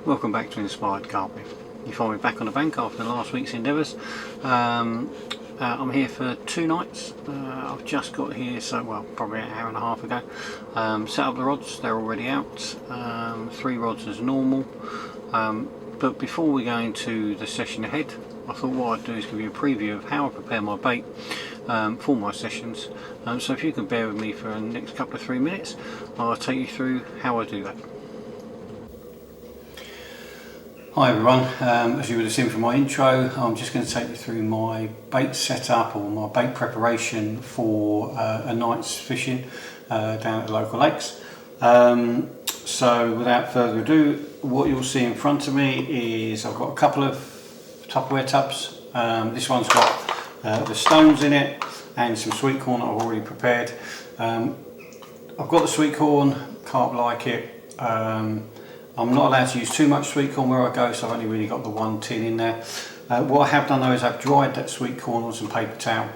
Welcome back to Inspired Carping. You find me back on the bank after last week's endeavours. I'm here for 2 nights. I've just got here, probably an hour and a half ago. Set up the rods, they're already out. 3 rods as normal. But before we go into the session ahead, I thought what I'd do is give you a preview of how I prepare my bait for my sessions. So if you can bear with me for the next couple of 3 minutes, I'll take you through how I do that. Hi everyone, as you would have seen from my intro, I'm just going to take you through my bait setup or my bait preparation for a night's fishing down at the local lakes. So without further ado, what you'll see in front of me is I've got a couple of Tupperware tubs. This one's got the stones in it and some sweet corn that I've already prepared. I've got the sweet corn, carp like it. I'm not allowed to use too much sweet corn where I go, so I've only really got the 1 tin in there. What I have done though is I've dried that sweet corn on some paper towel,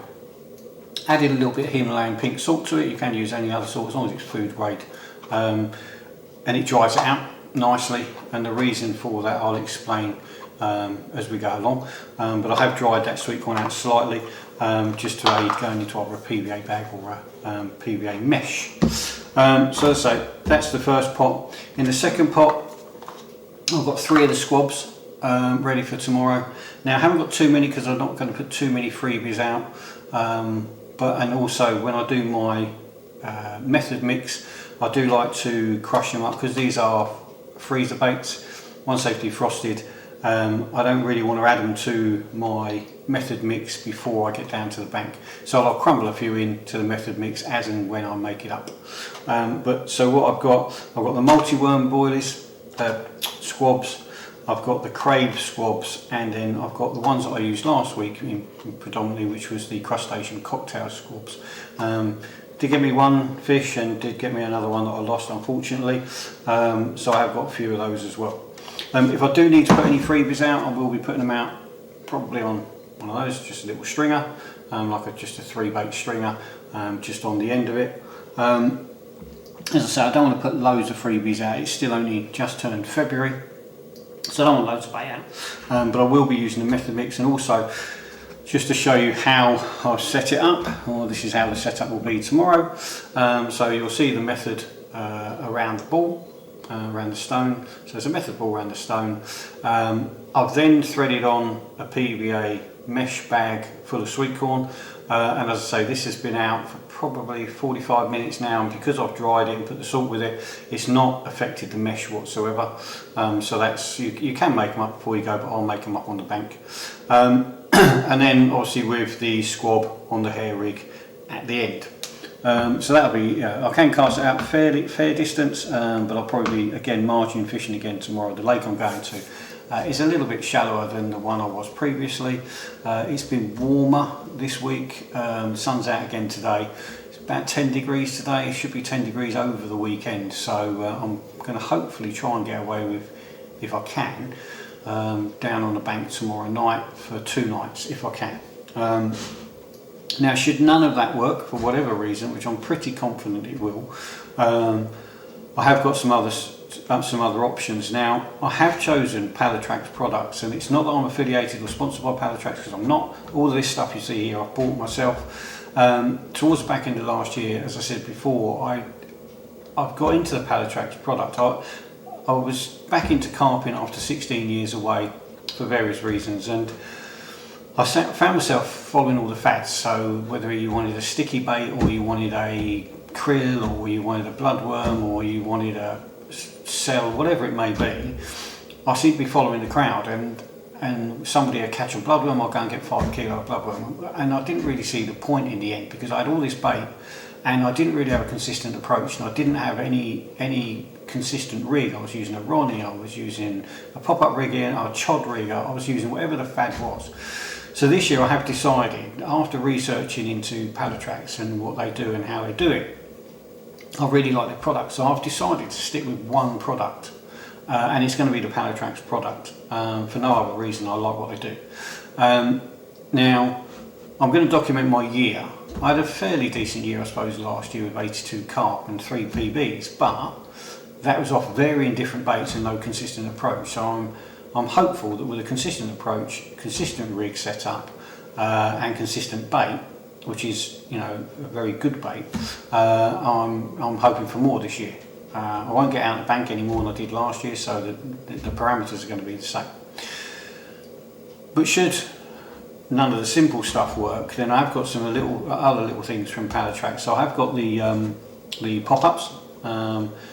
added a little bit of Himalayan pink salt to it. You can use any other salt as long as it's food grade, and it dries it out nicely, and the reason for that I'll explain as we go along. But I have dried that sweet corn out slightly just to aid going into either a PVA bag or a PVA mesh. So as I say, that's the first pot. In the second pot I've got 3 of the squabs ready for tomorrow. Now I haven't got too many because I'm not going to put too many freebies out, and also when I do my method mix, I do like to crush them up because these are freezer baits. Once they've defrosted, I don't really want to add them to my method mix before I get down to the bank, so I'll crumble a few into the method mix as and when I make it up. So what I've got the multi-worm boilies, squabs, I've got the crave squabs, and then I've got the ones that I used last week predominantly, which was the crustacean cocktail squabs. Did get me 1 fish and did get me another one that I lost, unfortunately, so I have got a few of those as well. If I do need to put any freebies out, I will be putting them out probably on one of those, just a little stringer, just a 3 bait stringer, just on the end of it. As I say, I don't want to put loads of freebies out. It's still only just turned February, so I don't want loads of bait out, but I will be using the method mix. And also just to show you how I've set it up, or this is how the setup will be tomorrow. So you'll see the method around the ball, around the stone. So there's a method ball around the stone. I've then threaded on a PVA mesh bag full of sweet corn, and as I say, this has been out for probably 45 minutes now, and because I've dried it and put the salt with it, it's not affected the mesh whatsoever. So that's, you can make them up before you go, but I'll make them up on the bank. And then obviously with the squab on the hair rig at the end. So that'll be, I can cast it out fair distance, but I'll probably be again margin fishing again tomorrow. The lake I'm going to is a little bit shallower than the one I was previously. It's been warmer this week. The sun's out again today. It's about 10 degrees today. It should be 10 degrees over the weekend, so I'm going to hopefully try and get away with, if I can, down on the bank tomorrow night for 2 nights if I can. Now should none of that work for whatever reason, which I'm pretty confident it will, I have got some other options. Now I have chosen Palatrax products, and it's not that I'm affiliated or sponsored by Palatrax, because I'm not. All of this stuff you see here I've bought myself. Towards the back end of last year, as I said before, I've got into the Palatrax product. I was back into carping after 16 years away for various reasons, and I found myself following all the fads. So whether you wanted a sticky bait, or you wanted a krill, or you wanted a bloodworm, or you wanted a cell, whatever it may be, I seem to be following the crowd, and somebody would catch a bloodworm, I'll go and get 5 kilo of bloodworm, and I didn't really see the point in the end, because I had all this bait and I didn't really have a consistent approach, and I didn't have any consistent rig. I was using a Ronnie, I was using a pop-up rig, a chod rig, I was using whatever the fad was. So this year I have decided, after researching into Palatrax and what they do and how they do it, I really like their product, so I've decided to stick with one product, and it's going to be the Palatrax product, for no other reason. I like what they do. Now I'm going to document my year. I had a fairly decent year, I suppose, last year with 82 carp and 3 PBs, but that was off varying different baits and no consistent approach. So I'm hopeful that with a consistent approach, consistent rig setup, and consistent bait, which is, you know, a very good bait, I'm hoping for more this year. I won't get out the bank any more than I did last year, so the parameters are going to be the same. But should none of the simple stuff work, then I've got some other little things from Palatrax. So I've got the pop-ups.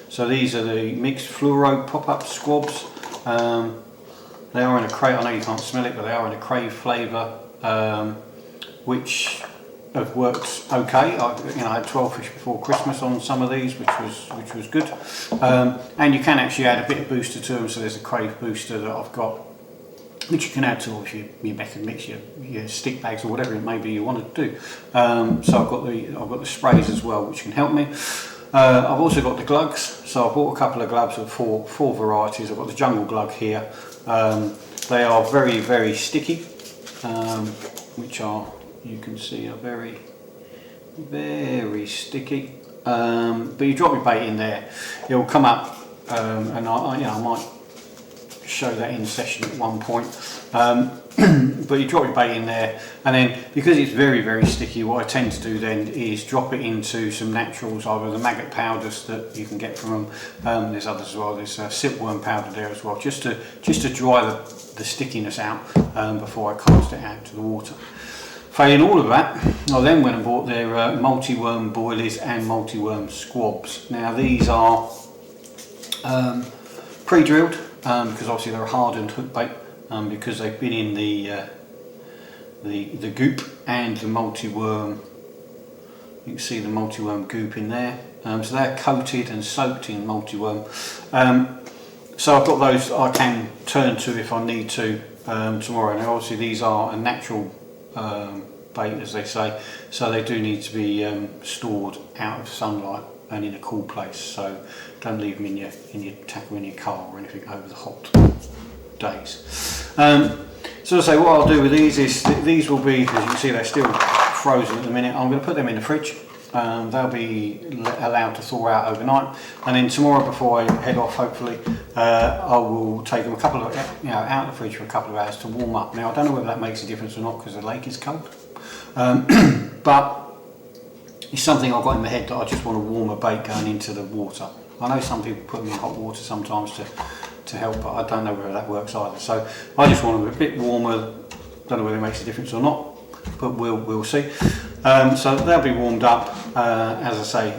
So these are the mixed fluoro pop-up squabs. They are in a crave. I know you can't smell it, but they are in a crave flavour, which have worked okay. I had 12 fish before Christmas on some of these, which was good. And you can actually add a bit of booster to them. So there's a crave booster that I've got, which you can add to obviously your method mix, your stick bags or whatever it may be you want to do. So I've got the sprays as well, which can help me. I've also got the glugs. So I bought a couple of glugs of four varieties. I've got the jungle glug here. They are very, very sticky, which are, you can see, are very, very sticky. But you drop your bait in there, it will come up, and I might show that in session at one point. But you drop your bait in there, and then because it's very, very sticky, what I tend to do then is drop it into some naturals, either the maggot powders that you can get from them. There's others as well. There's silkworm powder there as well, just to dry the stickiness out before I cast it out to the water. Failing all of that, I then went and bought their multi-worm boilies and multi-worm squabs. Now these are pre-drilled, because obviously they're a hardened hook bait, because they've been in the goop and the multi-worm. You can see the multi-worm goop in there. So they're coated and soaked in multi-worm. So I've got those I can turn to if I need to tomorrow. Now obviously these are a natural bait, as they say, so they do need to be stored out of sunlight and in a cool place. So don't leave them in your tackle in your car or anything over the hot days. So as I say, what I'll do with these is these will be, as you can see, they're still frozen at the minute. I'm going to put them in the fridge. They'll be allowed to thaw out overnight, and then tomorrow before I head off, hopefully, I will take them out of the fridge for a couple of hours to warm up. Now I don't know whether that makes a difference or not because the lake is cold, but it's something I've got in my head that I just want to warm a bait going into the water. I know some people put them in hot water sometimes to help, but I don't know whether that works either. So I just want them a bit warmer. Don't know whether it makes a difference or not, but we'll see. So they'll be warmed up, as I say,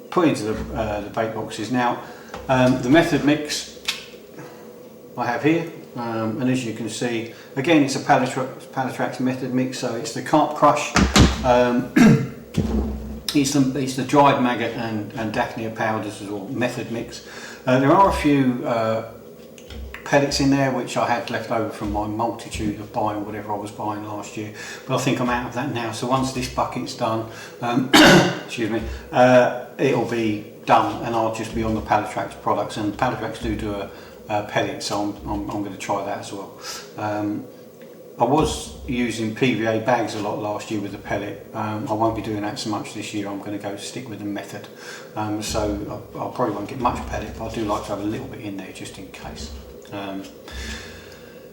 put into the bait boxes. Now the method mix I have here, and as you can see, again it's a Palatrax method mix. So it's the Carp Crush, it's the dried maggot and Daphnia powders as well, method mix. There are a few pellets in there which I had left over from my multitude of buying whatever I was buying last year, but I think I'm out of that now. So once this bucket's done, excuse me, it'll be done, and I'll just be on the Palatrax products. And Palatrax do a pellet, so I'm going to try that as well. I was using PVA bags a lot last year with the pellet. I won't be doing that so much this year. I'm going to stick with the method. So I probably won't get much pellet, but I do like to have a little bit in there just in case.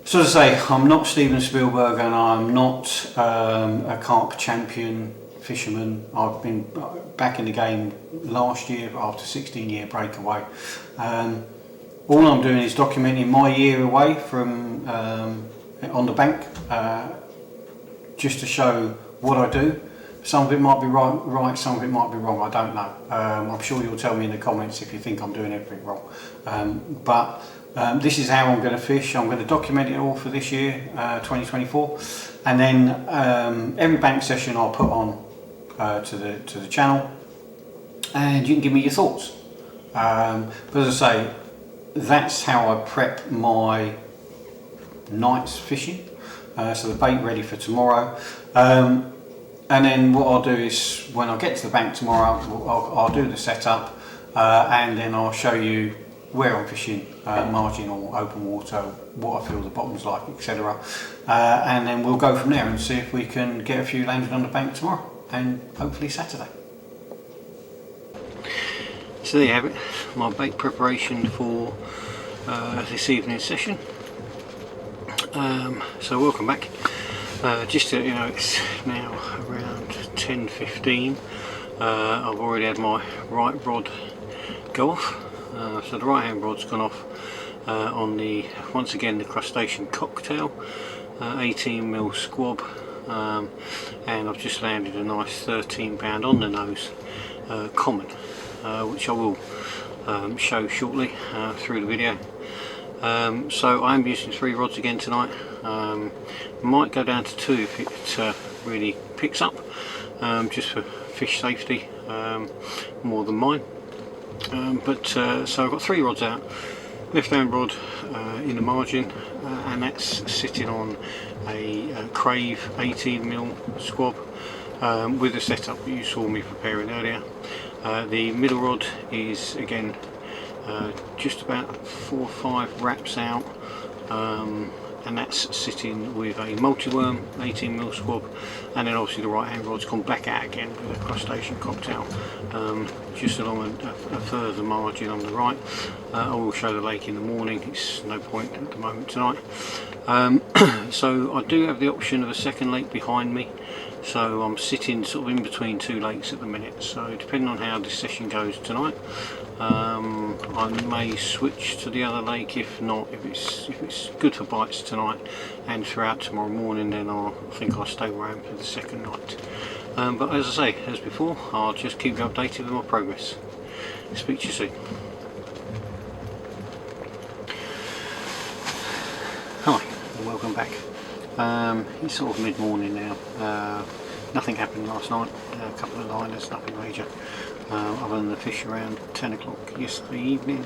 So as I say, I'm not Steven Spielberg, and I'm not a carp champion fisherman. I've been back in the game last year after 16-year breakaway. All I'm doing is documenting my year away from on the bank, just to show what I do. Some of it might be right, some of it might be wrong, I don't know. I'm sure you'll tell me in the comments if you think I'm doing everything wrong. But this is how I'm going to fish. I'm going to document it all for this year, 2024, and then every bank session I'll put on to the channel, and you can give me your thoughts. But as I say, that's how I prep my night's fishing, so the bait ready for tomorrow. And then what I'll do is, when I get to the bank tomorrow, I'll do the setup, and then I'll show you where I'm fishing, margin or open water, what I feel the bottom's like, etc. And then we'll go from there and see if we can get a few landed on the bank tomorrow and hopefully Saturday. So there you have it, my bait preparation for this evening's session. So welcome back. Just to let you know, it's now around 10:15. I've already had my right rod go off. So the right hand rod's gone off on the, once again, the crustacean cocktail, 18mm squab, and I've just landed a nice 13 pound on the nose common, which I will show shortly through the video. So I'm using 3 rods again tonight. Might go down to 2 if it really picks up, just for fish safety more than mine. So I've got 3 rods out. Left hand rod in the margin, and that's sitting on a Crave 18mm squab with the setup that you saw me preparing earlier. The middle rod is again just about 4 or 5 wraps out, and that's sitting with a multi-worm 18mm squab, and then obviously the right hand rod's gone back out again with a crustacean cocktail, just along a further margin on the right. I will show the lake in the morning, it's no point at the moment tonight. So I do have the option of a second lake behind me, so I'm sitting sort of in between 2 lakes at the minute. So depending on how this session goes tonight, I may switch to the other lake. If not, if it's good for bites tonight and throughout tomorrow morning, then I think I'll stay where I am for the second night. But as I say, as before, I'll just keep you updated with my progress. Speak to you soon. Hi and welcome back. It's sort of mid-morning now. Nothing happened last night, a couple of liners, nothing major, other than the fish around 10 o'clock yesterday evening.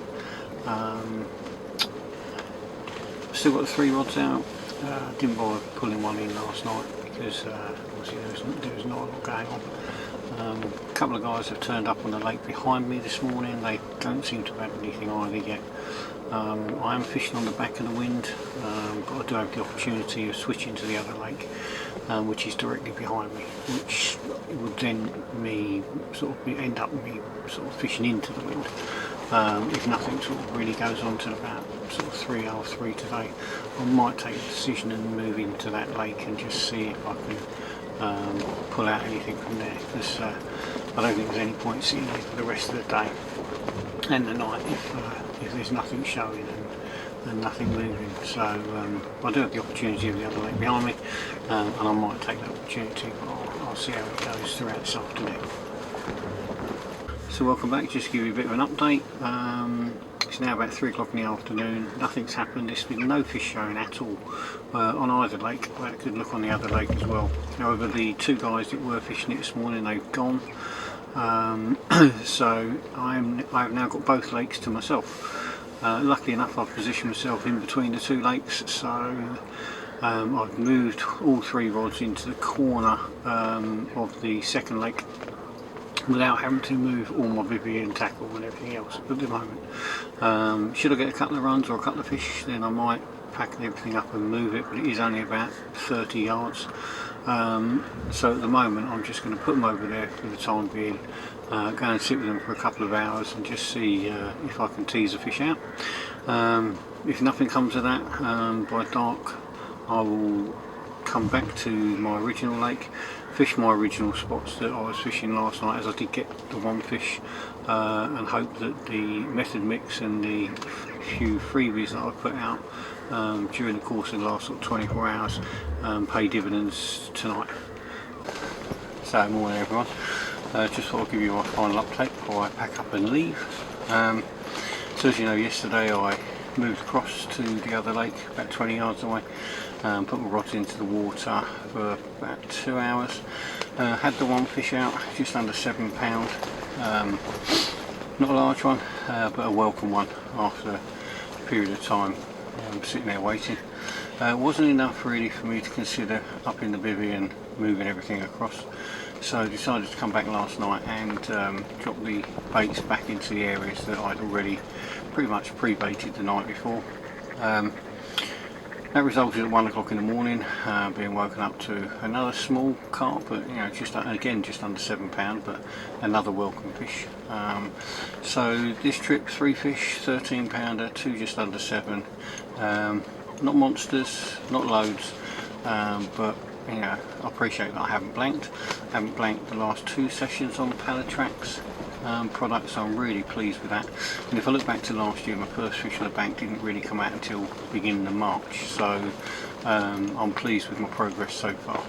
Still got the 3 rods out. Didn't bother pulling one in last night because obviously there was not a lot going on. A couple of guys have turned up on the lake behind me this morning. They don't seem to have had anything either yet. I am fishing on the back of the wind, but I do have the opportunity of switching to the other lake, which is directly behind me, which would then end up me sort of fishing into the wind. If nothing sort of really goes on till about sort of 3:30 today, I might take the decision and move into that lake and just see if I can pull out anything from there, because I don't think there's any point sitting here for the rest of the day and the night if there's nothing showing and nothing moving. So I do have the opportunity of the other lake behind me, and I might take that opportunity, but I'll see how it goes throughout this afternoon. So welcome back, just to give you a bit of an update. It's now about 3 o'clock in the afternoon, nothing's happened. There's been no fish showing at all on either lake. I had a good look on the other lake as well. However, the 2 guys that were fishing it this morning, they've gone. So I've now got both lakes to myself. Luckily enough, I've positioned myself in between the 2 lakes, so I've moved all 3 rods into the corner of the second lake without having to move all my bivvy and tackle and everything else at the moment. Should I get a couple of runs or a couple of fish, then I might pack everything up and move it, but it is only about 30 yards. So at the moment I'm just going to put them over there for the time being, go and sit with them for a couple of hours and just see if I can tease a fish out. If nothing comes of that, by dark I will come back to my original lake, fish my original spots that I was fishing last night, as I did get the 1 fish, and hope that the method mix and the few freebies that I put out during the course of the last sort of 24 hours pay dividends tonight. So morning everyone, just thought I'd give you my final update before I pack up and leave. So as you know, yesterday I moved across to the other lake about 20 yards away, put my rods into the water for about 2 hours, had the 1 fish out, just under 7 pound, not a large one, but a welcome one after a period of time sitting there waiting. It wasn't enough really for me to consider upping the bivvy and moving everything across, so I decided to come back last night and drop the baits back into the areas that I'd already pretty much pre-baited the night before. That resulted at 1 o'clock in the morning, being woken up to another small carp, but just under £7, but another welcome fish. So this trip, 3 fish, 13 pounder, 2 just under 7. Not monsters, not loads, but I appreciate that I haven't blanked the last 2 sessions on the pallet tracks products, so I'm really pleased with that. And if I look back to last year, my first fish on the bank didn't really come out until beginning of March, so I'm pleased with my progress so far.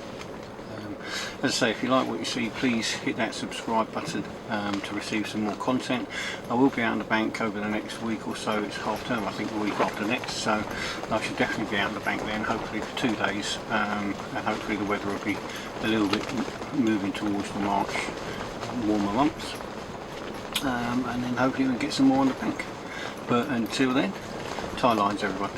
As I say, if you like what you see, please hit that subscribe button to receive some more content. I will be out on the bank over the next week or so. It's half term, I think, the week after next, so I should definitely be out on the bank then, hopefully for 2 days, and hopefully the weather will be a little bit moving towards the March warmer months, and then hopefully we can get some more on the bank. But until then, tie lines everyone.